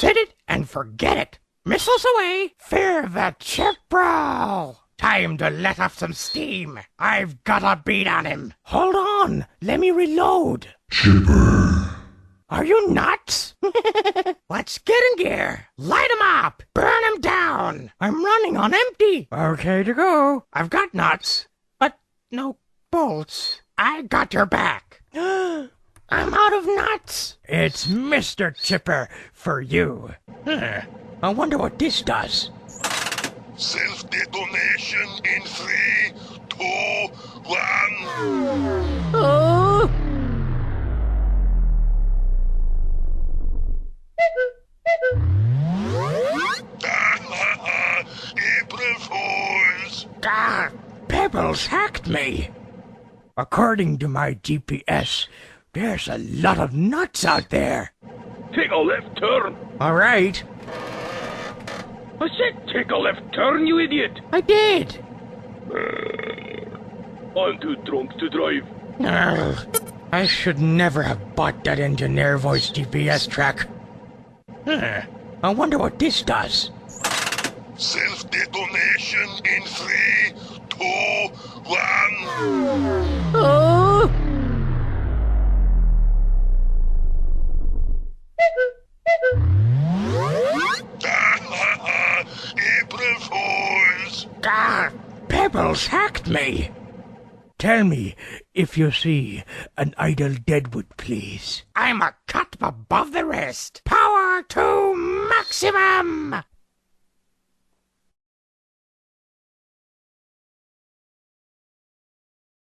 Set it and forget it. Missiles away. Fear the chip brawl. Time to let off some steam. I've got a beat on him. Hold on. Let me reload. Chipper. Are you nuts? Let's get in gear. Light him up. Burn him down. I'm running on empty. Okay to go. I've got nuts, but no bolts. I got your back. I'm out of nuts. It's Mr. Chipper for you. I wonder what this does. Self-detonation in 3, 2, 1. Oh! April Fools! Ah, Pebbles hacked me. According to my GPS, there's a lot of nuts out there. Take a left turn. All right. I said take a left turn, you idiot. I did. I'm too drunk to drive. I should never have bought that engineer voice GPS track. I wonder what this does. Self-detonation in 3, 2, 1. Oh! April Fools! Ah, Pebbles hacked me. Tell me if you see an idle deadwood, please. I'm a cut above the rest. Power to maximum!